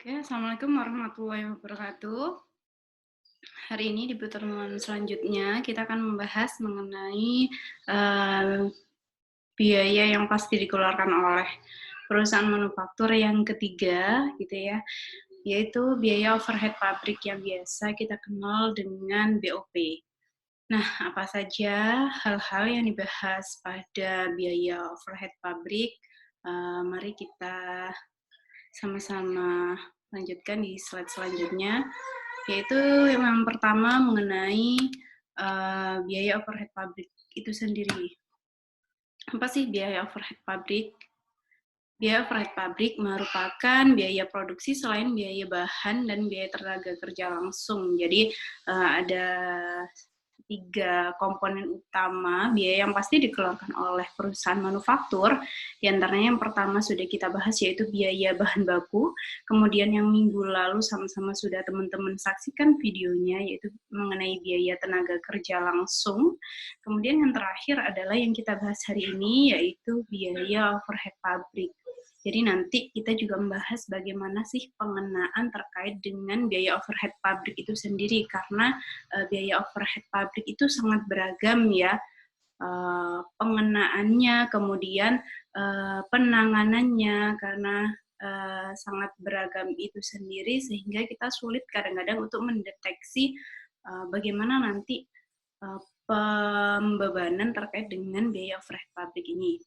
Oke, assalamualaikum warahmatullahi wabarakatuh. Hari ini di pertemuan selanjutnya kita akan membahas mengenai eh, biaya yang pasti dikeluarkan oleh perusahaan manufaktur yang ketiga, gitu ya, yaitu biaya overhead pabrik yang biasa kita kenal dengan BOP. Nah, apa saja hal-hal yang dibahas pada biaya overhead pabrik? Mari kita sama-sama lanjutkan di slide selanjutnya, yaitu yang pertama mengenai biaya overhead pabrik itu sendiri. Apa sih biaya overhead pabrik? Biaya overhead pabrik merupakan biaya produksi selain biaya bahan dan biaya tenaga kerja langsung. Jadi ada tiga komponen utama biaya yang pasti dikeluarkan oleh perusahaan manufaktur. Di antaranya yang pertama sudah kita bahas yaitu biaya bahan baku. Kemudian yang minggu lalu sama-sama sudah teman-teman saksikan videonya yaitu mengenai biaya tenaga kerja langsung. Kemudian yang terakhir adalah yang kita bahas hari ini yaitu biaya overhead pabrik. Jadi nanti kita juga membahas bagaimana sih pengenaan terkait dengan biaya overhead pabrik itu sendiri, karena biaya overhead pabrik itu sangat beragam ya, pengenaannya, kemudian penanganannya, karena sangat beragam itu sendiri, sehingga kita sulit kadang-kadang untuk mendeteksi bagaimana nanti pembebanan terkait dengan biaya overhead pabrik ini.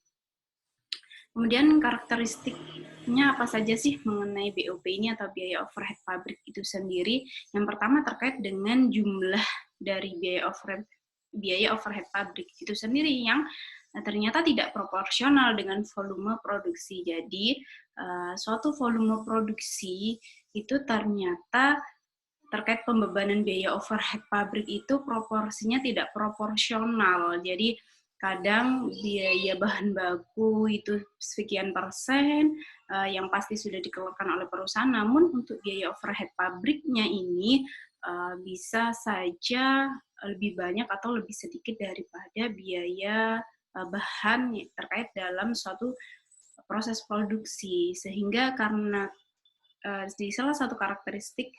Kemudian karakteristiknya apa saja sih mengenai BOP ini atau biaya overhead pabrik itu sendiri? Yang pertama terkait dengan jumlah dari biaya overhead pabrik itu sendiri yang ternyata tidak proporsional dengan volume produksi. Jadi suatu volume produksi itu ternyata terkait pembebanan biaya overhead pabrik itu proporsinya tidak proporsional. Jadi kadang biaya bahan baku itu sekian persen yang pasti sudah dikeluarkan oleh perusahaan, namun untuk biaya overhead pabriknya ini bisa saja lebih banyak atau lebih sedikit daripada biaya bahan terkait dalam suatu proses produksi, sehingga karena di salah satu karakteristik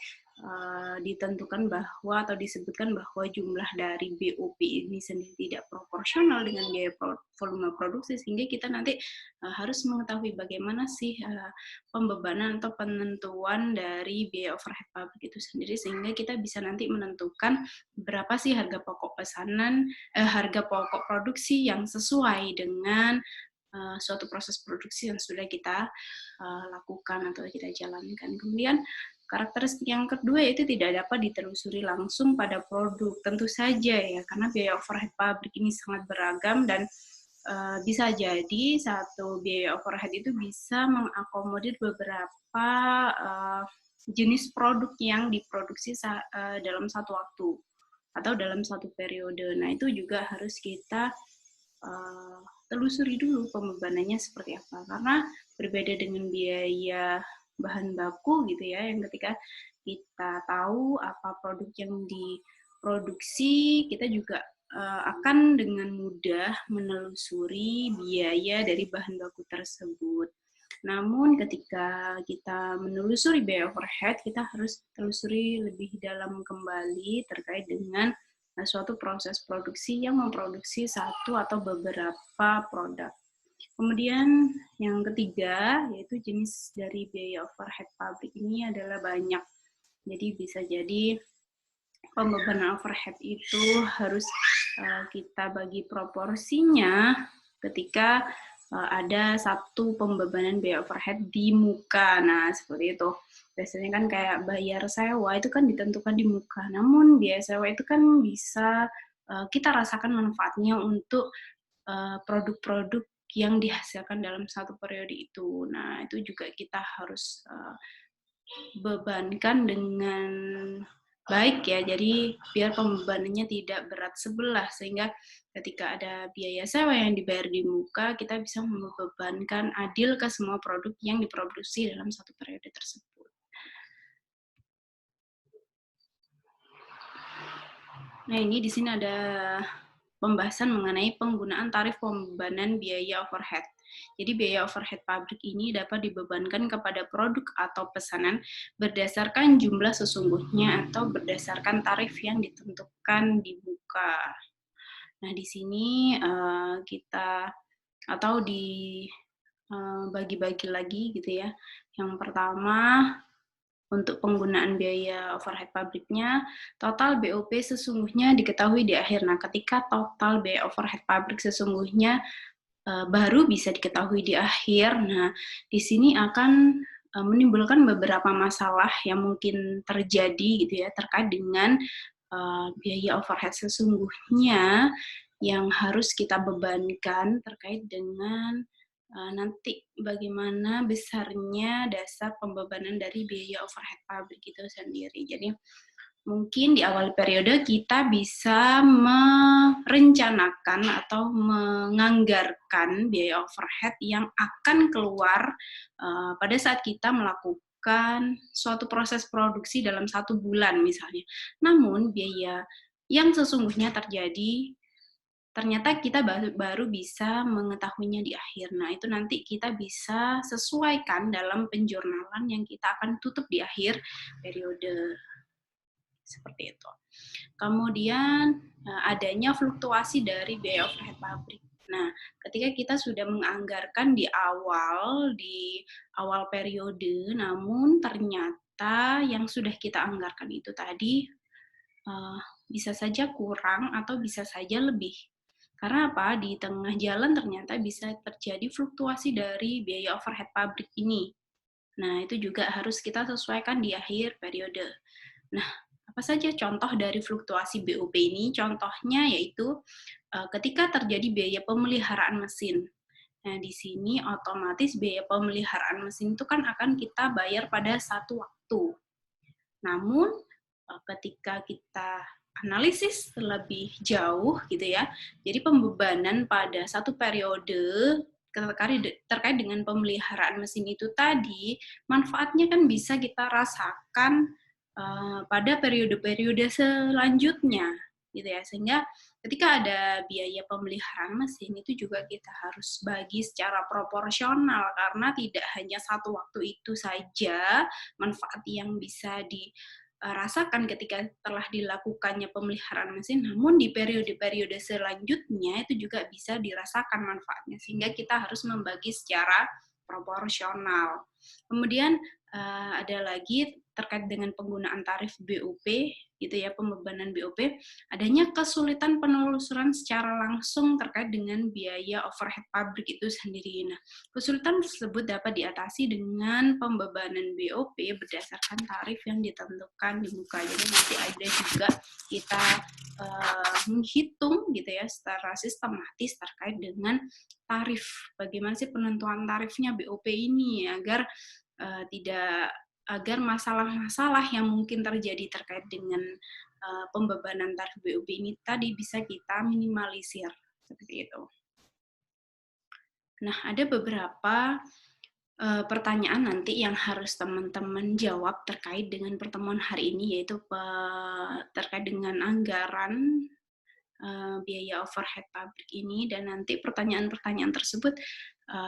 ditentukan bahwa atau disebutkan bahwa jumlah dari BOP ini sendiri tidak proporsional dengan biaya volume produksi, sehingga kita nanti harus mengetahui bagaimana sih pembebanan atau penentuan dari biaya overhead pabrik itu sendiri, sehingga kita bisa nanti menentukan berapa sih harga pokok pesanan, harga pokok produksi yang sesuai dengan suatu proses produksi yang sudah kita lakukan atau kita jalankan. Kemudian karakteristik yang kedua yaitu tidak dapat ditelusuri langsung pada produk. Tentu saja ya, karena biaya overhead pabrik ini sangat beragam dan bisa jadi satu biaya overhead itu bisa mengakomodir beberapa jenis produk yang diproduksi dalam satu waktu atau dalam satu periode. Nah, itu juga harus kita telusuri dulu pembebanannya seperti apa, karena berbeda dengan biaya bahan baku gitu ya, yang ketika kita tahu apa produk yang diproduksi, kita juga akan dengan mudah menelusuri biaya dari bahan baku tersebut. Namun ketika kita menelusuri biaya overhead, kita harus telusuri lebih dalam kembali terkait dengan suatu proses produksi yang memproduksi satu atau beberapa produk. Kemudian yang ketiga, yaitu jenis dari biaya overhead pabrik ini adalah banyak. Jadi bisa jadi pembebanan overhead itu harus kita bagi proporsinya ketika ada satu pembebanan biaya overhead di muka. Nah, seperti itu. Biasanya kan kayak bayar sewa itu kan ditentukan di muka. Namun biaya sewa itu kan bisa kita rasakan manfaatnya untuk produk-produk yang dihasilkan dalam satu periode itu. Nah, itu juga kita harus bebankan dengan baik ya, jadi biar pembebanannya tidak berat sebelah, sehingga ketika ada biaya sewa yang dibayar di muka, kita bisa membebankan adil ke semua produk yang diproduksi dalam satu periode tersebut. Nah, ini di sini ada pembahasan mengenai penggunaan tarif pembebanan biaya overhead. Jadi biaya overhead pabrik ini dapat dibebankan kepada produk atau pesanan berdasarkan jumlah sesungguhnya atau berdasarkan tarif yang ditentukan di muka. Nah, di sini kita atau bagi-bagi lagi gitu ya. Yang pertama, untuk penggunaan biaya overhead pabriknya, total BOP sesungguhnya diketahui di akhir. Nah, ketika total biaya overhead pabrik sesungguhnya baru bisa diketahui di akhir, nah di sini akan menimbulkan beberapa masalah yang mungkin terjadi gitu ya terkait dengan biaya overhead sesungguhnya yang harus kita bebankan terkait dengan nanti bagaimana besarnya dasar pembebanan dari biaya overhead pabrik itu sendiri. Jadi mungkin di awal periode kita bisa merencanakan atau menganggarkan biaya overhead yang akan keluar pada saat kita melakukan suatu proses produksi dalam 1 bulan misalnya. Namun biaya yang sesungguhnya terjadi ternyata kita baru bisa mengetahuinya di akhir. Nah, itu nanti kita bisa sesuaikan dalam penjurnalan yang kita akan tutup di akhir periode. Seperti itu. Kemudian adanya fluktuasi dari biaya overhead pabrik. Nah, ketika kita sudah menganggarkan di awal periode, namun ternyata yang sudah kita anggarkan itu tadi bisa saja kurang atau bisa saja lebih. Karena apa? Di tengah jalan ternyata bisa terjadi fluktuasi dari biaya overhead pabrik ini. Nah, itu juga harus kita sesuaikan di akhir periode. Nah, apa saja contoh dari fluktuasi BOP ini? Contohnya yaitu ketika terjadi biaya pemeliharaan mesin. Nah, di sini otomatis biaya pemeliharaan mesin itu kan akan kita bayar pada satu waktu. Namun, ketika kita analisis lebih jauh gitu ya, jadi pembebanan pada satu periode terkait dengan pemeliharaan mesin itu tadi, manfaatnya kan bisa kita rasakan pada periode-periode selanjutnya gitu ya, sehingga ketika ada biaya pemeliharaan mesin itu juga kita harus bagi secara proporsional karena tidak hanya satu waktu itu saja manfaat yang bisa dirasakan ketika telah dilakukannya pemeliharaan mesin, namun di periode-periode selanjutnya itu juga bisa dirasakan manfaatnya, sehingga kita harus membagi secara proporsional. Kemudian ada lagi terkait dengan penggunaan tarif BOP, gitu ya, pembebanan BOP, adanya kesulitan penelusuran secara langsung terkait dengan biaya overhead pabrik itu sendiri. Nah, kesulitan tersebut dapat diatasi dengan pembebanan BOP berdasarkan tarif yang ditentukan di muka. Jadi nanti ada juga kita menghitung gitu ya secara sistematis terkait dengan tarif. Bagaimana sih penentuan tarifnya BOP ini agar agar masalah-masalah yang mungkin terjadi terkait dengan pembebanan tarif BOP ini tadi bisa kita minimalisir seperti itu. Nah, ada beberapa pertanyaan nanti yang harus teman-teman jawab terkait dengan pertemuan hari ini, yaitu terkait dengan anggaran biaya overhead pabrik ini, dan nanti pertanyaan-pertanyaan tersebut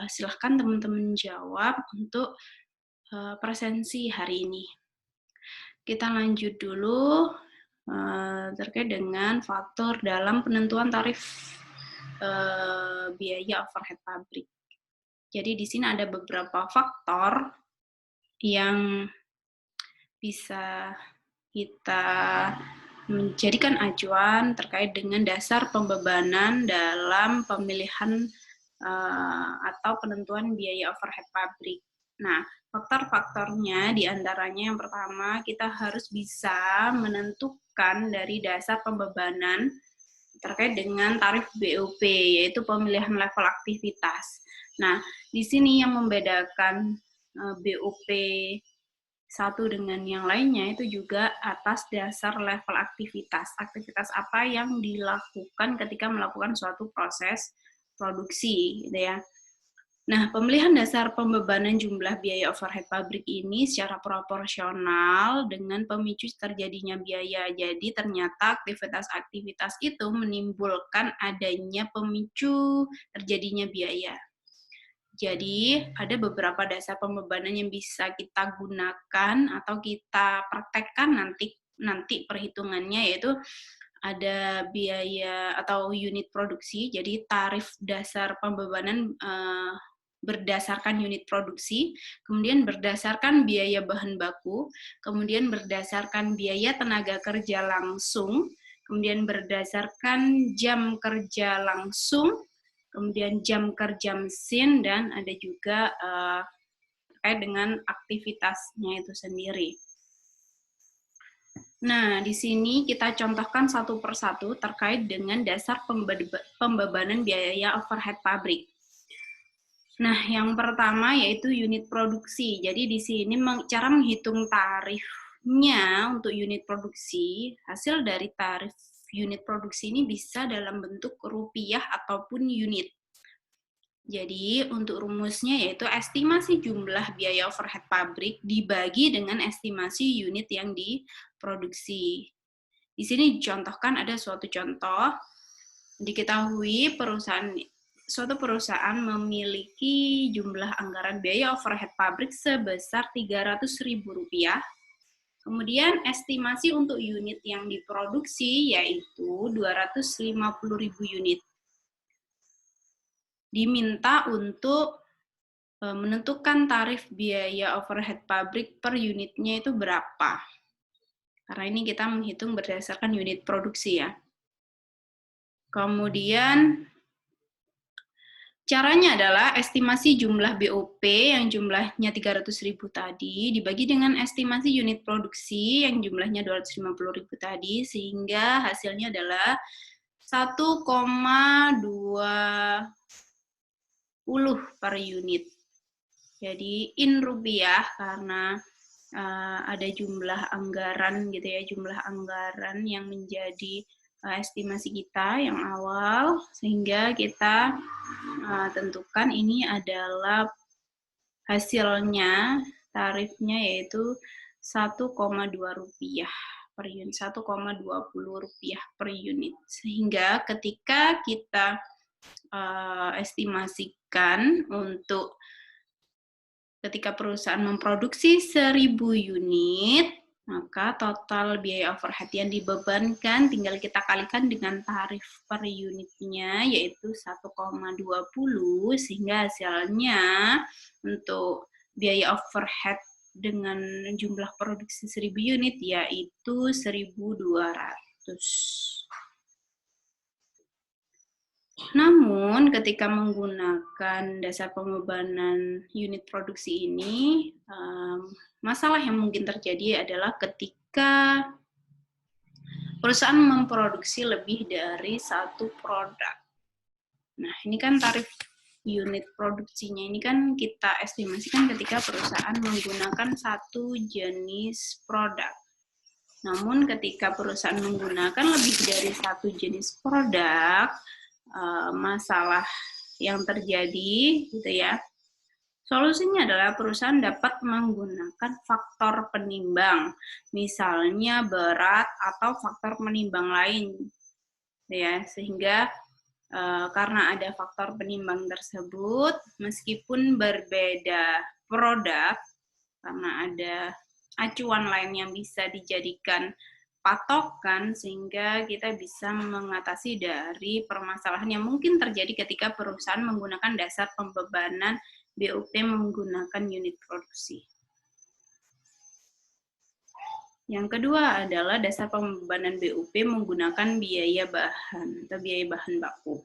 silahkan teman-teman jawab untuk presensi hari ini. Kita lanjut dulu terkait dengan faktor dalam penentuan tarif biaya overhead pabrik. Jadi di sini ada beberapa faktor yang bisa kita menjadikan acuan terkait dengan dasar pembebanan dalam pemilihan atau penentuan biaya overhead pabrik. Nah, faktor-faktornya diantaranya yang pertama, kita harus bisa menentukan dari dasar pembebanan terkait dengan tarif BOP, yaitu pemilihan level aktivitas. Nah, di sini yang membedakan BOP satu dengan yang lainnya itu juga atas dasar level aktivitas. Aktivitas apa yang dilakukan ketika melakukan suatu proses produksi, gitu ya. Nah, pemilihan dasar pembebanan jumlah biaya overhead pabrik ini secara proporsional dengan pemicu terjadinya biaya. Jadi ternyata aktivitas-aktivitas itu menimbulkan adanya pemicu terjadinya biaya. Jadi ada beberapa dasar pembebanan yang bisa kita gunakan atau kita praktekkan nanti perhitungannya, yaitu ada biaya atau unit produksi. Jadi tarif dasar pembebanan berdasarkan unit produksi, kemudian berdasarkan biaya bahan baku, kemudian berdasarkan biaya tenaga kerja langsung, kemudian berdasarkan jam kerja langsung, kemudian jam kerja mesin, dan ada juga terkait dengan aktivitasnya itu sendiri. Nah, di sini kita contohkan satu persatu terkait dengan dasar pembebanan biaya overhead pabrik. Nah, yang pertama yaitu unit produksi. Jadi di sini cara menghitung tarifnya untuk unit produksi, hasil dari tarif unit produksi ini bisa dalam bentuk rupiah ataupun unit. Jadi untuk rumusnya yaitu estimasi jumlah biaya overhead pabrik dibagi dengan estimasi unit yang diproduksi. Di sini dicontohkan ada suatu contoh, diketahui suatu perusahaan memiliki jumlah anggaran biaya overhead pabrik sebesar Rp300.000. Kemudian estimasi untuk unit yang diproduksi yaitu 250.000 unit. Diminta untuk menentukan tarif biaya overhead pabrik per unitnya itu berapa. Karena ini kita menghitung berdasarkan unit produksi ya. Kemudian caranya adalah estimasi jumlah BOP yang jumlahnya 300.000 tadi dibagi dengan estimasi unit produksi yang jumlahnya 250.000 tadi, sehingga hasilnya adalah 1,20 per unit. Jadi in rupiah karena ada jumlah anggaran gitu ya, jumlah anggaran yang menjadi estimasi kita yang awal, sehingga kita tentukan ini adalah hasilnya, tarifnya yaitu 1,2 rupiah per unit, 1,20 rupiah per unit. Sehingga ketika kita estimasikan untuk ketika perusahaan memproduksi 1.000 unit, maka total biaya overhead yang dibebankan tinggal kita kalikan dengan tarif per unitnya, yaitu 1,20, sehingga hasilnya untuk biaya overhead dengan jumlah produksi 1.000 unit yaitu 1.200. Namun, ketika menggunakan dasar pembebanan unit produksi ini, masalah yang mungkin terjadi adalah ketika perusahaan memproduksi lebih dari satu produk. Nah, ini kan tarif unit produksinya ini kan kita estimasikan ketika perusahaan menggunakan satu jenis produk. Namun, ketika perusahaan menggunakan lebih dari satu jenis produk, masalah yang terjadi gitu ya. Solusinya adalah perusahaan dapat menggunakan faktor penimbang, misalnya berat atau faktor penimbang lain ya, sehingga karena ada faktor penimbang tersebut, meskipun berbeda produk, karena ada acuan lain yang bisa dijadikan patokan, sehingga kita bisa mengatasi dari permasalahan yang mungkin terjadi ketika perusahaan menggunakan dasar pembebanan BOP menggunakan unit produksi. Yang kedua adalah dasar pembebanan BOP menggunakan biaya bahan atau biaya bahan baku.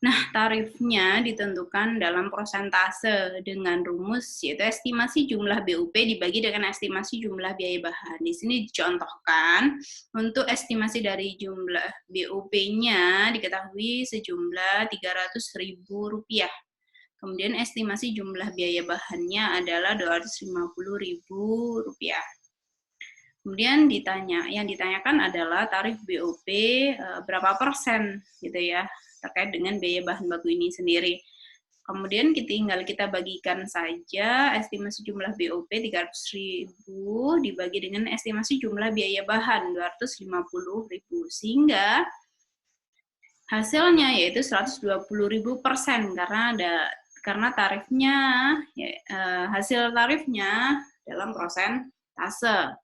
Nah, tarifnya ditentukan dalam persentase dengan rumus yaitu estimasi jumlah BOP dibagi dengan estimasi jumlah biaya bahan. Di sini dicontohkan untuk estimasi dari jumlah BOP-nya diketahui sejumlah Rp300.000. Kemudian estimasi jumlah biaya bahannya adalah Rp250.000. Kemudian yang ditanyakan adalah tarif BOP berapa persen gitu ya, terkait dengan biaya bahan baku ini sendiri. Kemudian tinggal kita bagikan saja estimasi jumlah BOP 300.000 dibagi dengan estimasi jumlah biaya bahan 250.000, sehingga hasilnya yaitu 120.000% karena tarifnya hasil tarifnya dalam prosentase.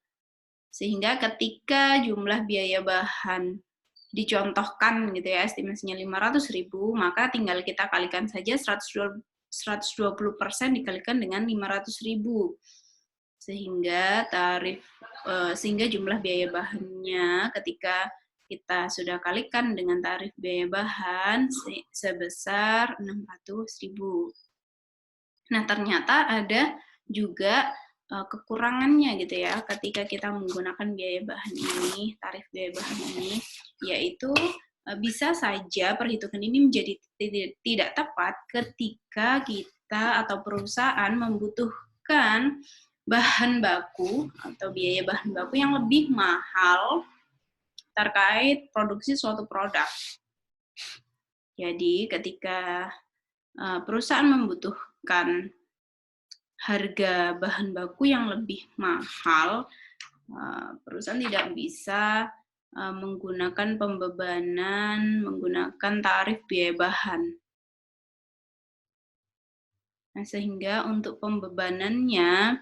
Sehingga ketika jumlah biaya bahan dicontohkan gitu ya, estimasinya 500.000, maka tinggal kita kalikan saja 120% dikalikan dengan 500.000. Sehingga jumlah biaya bahannya ketika kita sudah kalikan dengan tarif biaya bahan sebesar 600.000. Nah, ternyata ada juga kekurangannya gitu ya ketika kita menggunakan biaya bahan ini, tarif biaya bahan ini, yaitu bisa saja perhitungan ini menjadi tidak tepat ketika kita atau perusahaan membutuhkan bahan baku atau biaya bahan baku yang lebih mahal terkait produksi suatu produk. Jadi ketika perusahaan membutuhkan harga bahan baku yang lebih mahal, perusahaan tidak bisa menggunakan pembebanan, menggunakan tarif biaya bahan. Nah, sehingga untuk pembebanannya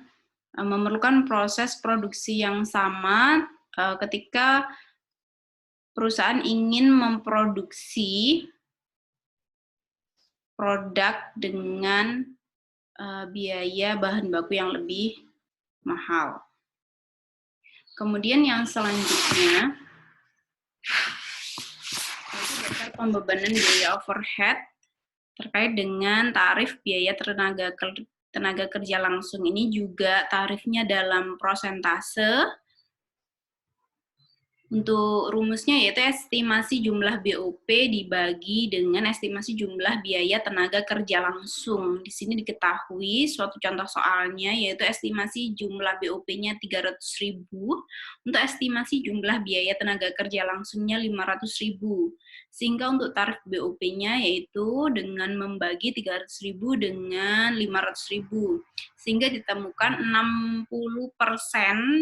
memerlukan proses produksi yang sama ketika perusahaan ingin memproduksi produk dengan biaya bahan baku yang lebih mahal. Kemudian yang selanjutnya, yaitu dasar pembebanan biaya overhead terkait dengan tarif biaya tenaga kerja langsung. Ini juga tarifnya dalam prosentase. Untuk rumusnya yaitu estimasi jumlah BOP dibagi dengan estimasi jumlah biaya tenaga kerja langsung. Di sini diketahui suatu contoh soalnya yaitu estimasi jumlah BOP-nya 300.000, untuk estimasi jumlah biaya tenaga kerja langsungnya 500.000. Sehingga untuk tarif BOP-nya yaitu dengan membagi 300.000 dengan 500.000. Sehingga ditemukan 60%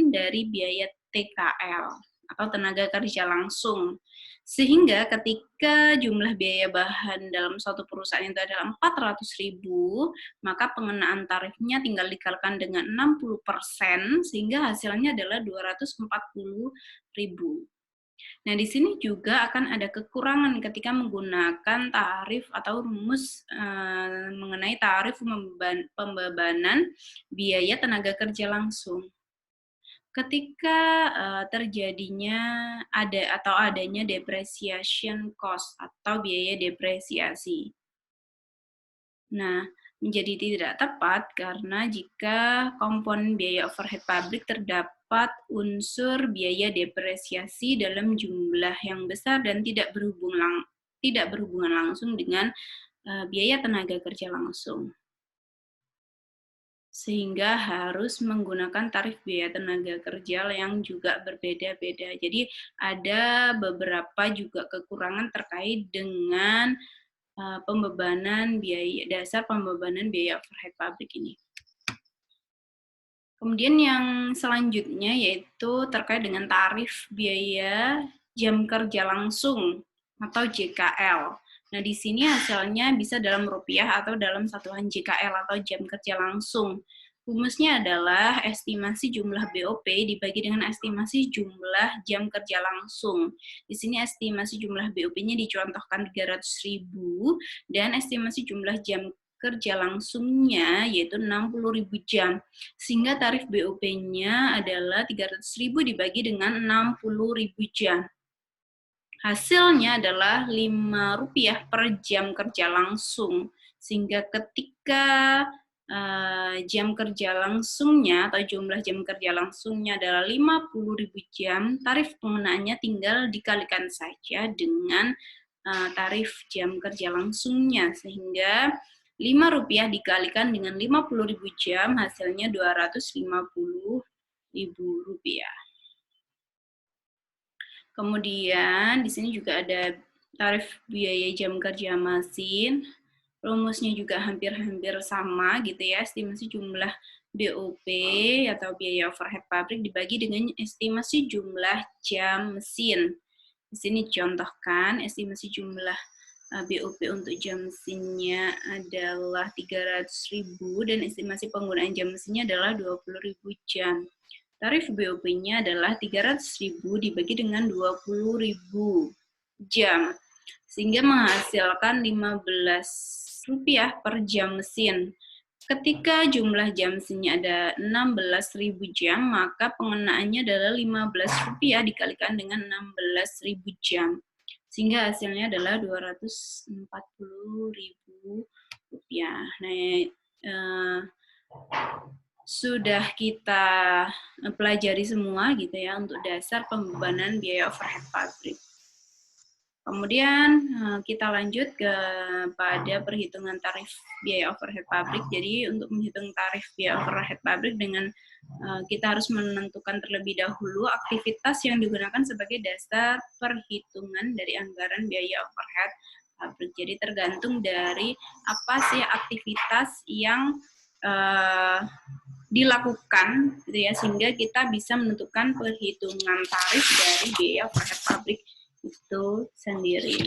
dari biaya TKL atau tenaga kerja langsung. Sehingga ketika jumlah biaya bahan dalam suatu perusahaan itu adalah 400.000, maka pengenaan tarifnya tinggal dikalikan dengan 60%, sehingga hasilnya adalah 240.000. Nah, di sini juga akan ada kekurangan ketika menggunakan tarif atau rumus mengenai tarif pembebanan biaya tenaga kerja langsung. Ketika terjadinya adanya depreciation cost atau biaya depresiasi. Nah, menjadi tidak tepat karena jika komponen biaya overhead pabrik terdapat unsur biaya depresiasi dalam jumlah yang besar dan tidak berhubungan langsung dengan biaya tenaga kerja langsung. Sehingga harus menggunakan tarif biaya tenaga kerja yang juga berbeda-beda. Jadi ada beberapa juga kekurangan terkait dengan dasar pembebanan biaya overhead pabrik ini. Kemudian yang selanjutnya yaitu terkait dengan tarif biaya jam kerja langsung atau JKL. Nah, di sini hasilnya bisa dalam rupiah atau dalam satuan JKL atau jam kerja langsung. Rumusnya adalah estimasi jumlah BOP dibagi dengan estimasi jumlah jam kerja langsung. Di sini estimasi jumlah BOP-nya dicontohkan 300.000 dan estimasi jumlah jam kerja langsungnya yaitu 60.000 jam. Sehingga tarif BOP-nya adalah 300.000 dibagi dengan 60.000 jam. Hasilnya adalah Rp5 per jam kerja langsung, sehingga ketika jam kerja langsungnya atau jumlah jam kerja langsungnya adalah 50.000 jam, tarif pengenaannya tinggal dikalikan saja dengan tarif jam kerja langsungnya, sehingga Rp5 dikalikan dengan 50.000 jam, hasilnya Rp250.000. Kemudian di sini juga ada tarif biaya jam kerja mesin. rumusnya juga hampir-hampir sama gitu ya, estimasi jumlah BOP atau biaya overhead pabrik dibagi dengan estimasi jumlah jam mesin. Di sini contohkan estimasi jumlah BOP untuk jam mesinnya adalah 300.000 dan estimasi penggunaan jam mesinnya adalah 20.000 jam. Tarif BOP-nya adalah 300.000 dibagi dengan 20.000 jam, sehingga menghasilkan 15 rupiah per jam mesin. Ketika jumlah jam mesinnya ada 16.000 jam, maka pengenaannya adalah 15 rupiah dikalikan dengan 16.000 jam. Sehingga hasilnya adalah 240.000 rupiah. Nah, sudah kita pelajari semua gitu ya untuk dasar pembebanan biaya overhead pabrik. Kemudian kita lanjut kepada perhitungan tarif biaya overhead pabrik. Jadi untuk menghitung tarif biaya overhead pabrik dengan kita harus menentukan terlebih dahulu aktivitas yang digunakan sebagai dasar perhitungan dari anggaran biaya overhead pabrik. Jadi tergantung dari apa sih aktivitas yang dilakukan gitu ya, sehingga kita bisa menentukan perhitungan tarif dari biaya overhead pabrik itu sendiri.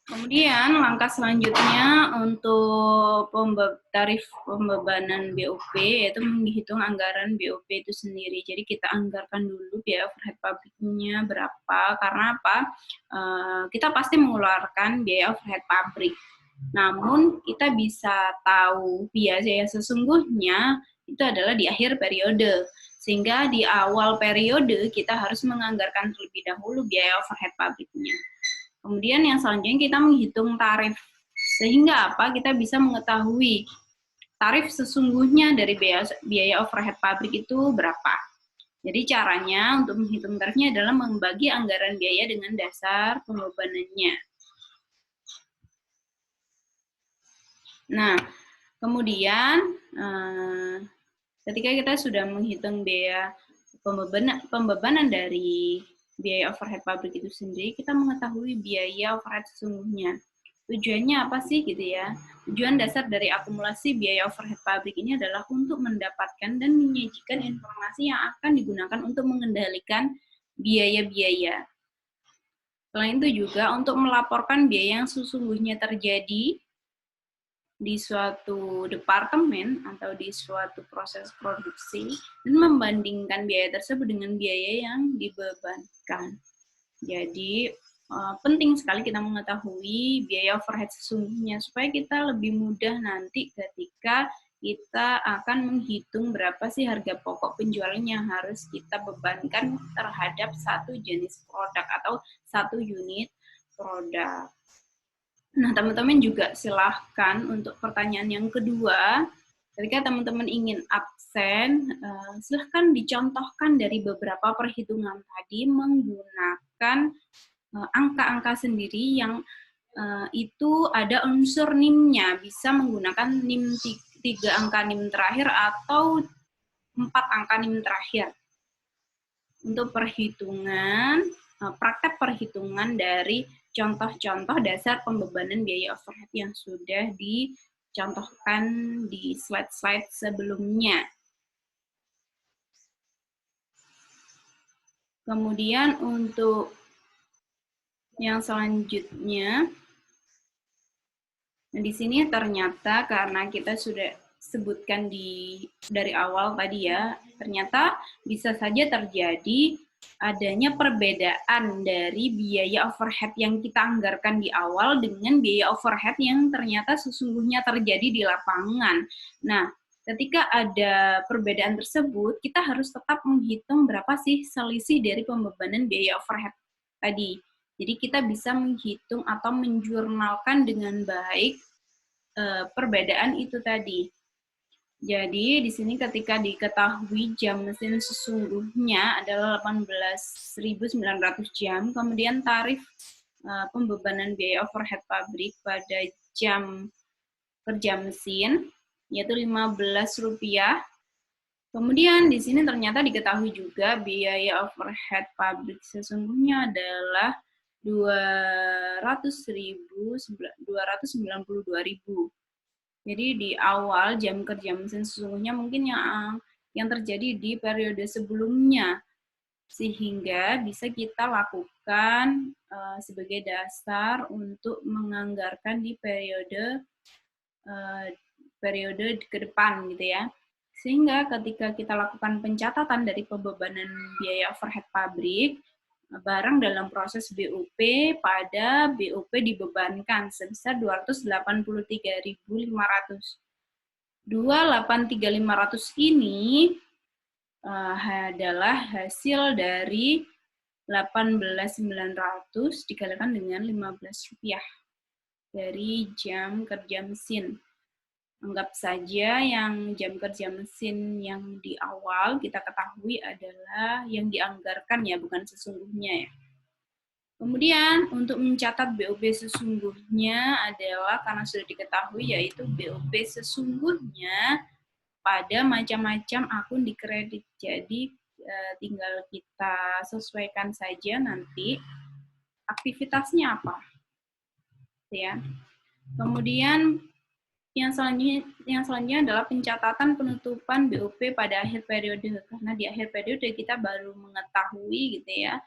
Kemudian langkah selanjutnya untuk tarif pembebanan BOP yaitu menghitung anggaran BOP itu sendiri. Jadi kita anggarkan dulu biaya overhead pabriknya berapa, karena apa? Kita pasti mengeluarkan biaya overhead pabrik. Namun kita bisa tahu biaya sesungguhnya itu adalah di akhir periode. Sehingga di awal periode kita harus menganggarkan terlebih dahulu biaya overhead pabriknya. Kemudian yang selanjutnya kita menghitung tarif. Sehingga apa? Kita bisa mengetahui tarif sesungguhnya dari biaya overhead pabrik itu berapa. Jadi caranya untuk menghitung tarifnya adalah membagi anggaran biaya dengan dasar pembebanannya. Nah, kemudian ketika kita sudah menghitung biaya pembebanan dari biaya overhead pabrik itu sendiri, kita mengetahui biaya overhead sesungguhnya. Tujuannya apa sih gitu ya? Tujuan dasar dari akumulasi biaya overhead pabrik ini adalah untuk mendapatkan dan menyajikan informasi yang akan digunakan untuk mengendalikan biaya-biaya. Selain itu juga untuk melaporkan biaya yang sesungguhnya terjadi di suatu departemen atau di suatu proses produksi dan membandingkan biaya tersebut dengan biaya yang dibebankan. Jadi penting sekali kita mengetahui biaya overhead sesungguhnya supaya kita lebih mudah nanti ketika kita akan menghitung berapa sih harga pokok penjualan yang harus kita bebankan terhadap satu jenis produk atau satu unit produk. Nah, teman-teman juga silahkan untuk pertanyaan yang kedua, ketika teman-teman ingin absen, silahkan dicontohkan dari beberapa perhitungan tadi menggunakan angka-angka sendiri yang itu ada unsur NIM-nya, bisa menggunakan NIM 3 angka NIM terakhir atau 4 angka NIM terakhir. Untuk perhitungan, praktek perhitungan dari contoh-contoh dasar pembebanan biaya overhead yang sudah dicontohkan di slide-slide sebelumnya. Kemudian untuk yang selanjutnya, nah di sini ternyata karena kita sudah sebutkan dari awal tadi ya, ternyata bisa saja terjadi adanya perbedaan dari biaya overhead yang kita anggarkan di awal dengan biaya overhead yang ternyata sesungguhnya terjadi di lapangan. Nah, ketika ada perbedaan tersebut, kita harus tetap menghitung berapa sih selisih dari pembebanan biaya overhead tadi. Jadi kita bisa menghitung atau menjurnalkan dengan baik perbedaan itu tadi. Jadi di sini ketika diketahui jam mesin sesungguhnya adalah 18.900 jam, kemudian tarif pembebanan biaya overhead pabrik pada jam kerja mesin yaitu Rp15. Kemudian di sini ternyata diketahui juga biaya overhead pabrik sesungguhnya adalah 292.000. Jadi di awal jam kerja mesin sesungguhnya mungkin yang terjadi di periode sebelumnya, sehingga bisa kita lakukan sebagai dasar untuk menganggarkan di periode ke depan gitu ya. Sehingga ketika kita lakukan pencatatan dari pembebanan biaya overhead pabrik, barang dalam proses BOP pada BOP dibebankan sebesar 283.500. 283.500 ini adalah hasil dari 18.900 dikalikan dengan Rp15 dari jam kerja mesin. Anggap saja yang jam kerja mesin yang di awal kita ketahui adalah yang dianggarkan ya, bukan sesungguhnya ya. Kemudian untuk mencatat BOP sesungguhnya adalah karena sudah diketahui yaitu BOP sesungguhnya pada macam-macam akun di kredit. Jadi tinggal kita sesuaikan saja nanti aktivitasnya apa. Ya. Kemudian yang selanjutnya adalah pencatatan penutupan BOP pada akhir periode, karena di akhir periode kita baru mengetahui gitu ya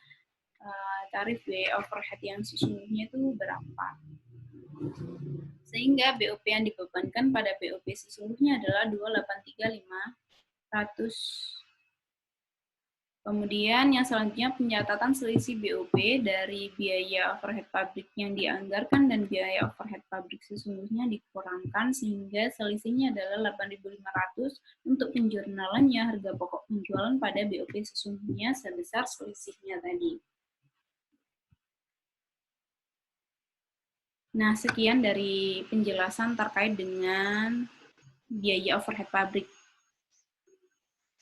tarif biaya overhead yang sesungguhnya itu berapa. Sehingga BOP yang dibebankan pada BOP sesungguhnya adalah 283.500. Kemudian yang selanjutnya pencatatan selisih BOP dari biaya overhead pabrik yang dianggarkan dan biaya overhead pabrik sesungguhnya dikurangkan sehingga selisihnya adalah 8.500 untuk penjurnalannya harga pokok penjualan pada BOP sesungguhnya sebesar selisihnya tadi. Nah, sekian dari penjelasan terkait dengan biaya overhead pabrik.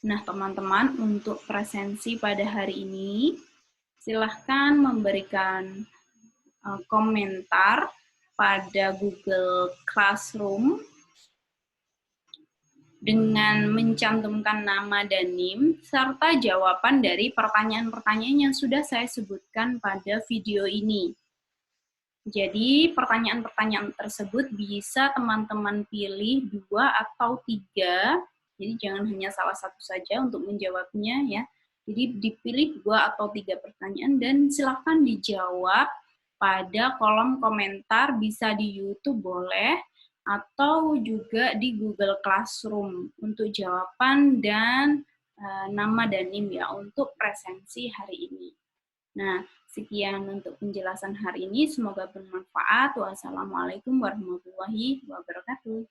Nah, teman-teman, untuk presensi pada hari ini, silahkan memberikan komentar pada Google Classroom dengan mencantumkan nama dan NIM, serta jawaban dari pertanyaan-pertanyaan yang sudah saya sebutkan pada video ini. Jadi, pertanyaan-pertanyaan tersebut bisa teman-teman pilih 2 atau 3. Jadi, jangan hanya salah satu saja untuk menjawabnya ya. Jadi, dipilih 2 atau 3 pertanyaan dan silakan dijawab pada kolom komentar, bisa di YouTube boleh, atau juga di Google Classroom untuk jawaban dan nama dan NIM ya untuk presensi hari ini. Nah, sekian untuk penjelasan hari ini. Semoga bermanfaat. Wassalamualaikum warahmatullahi wabarakatuh.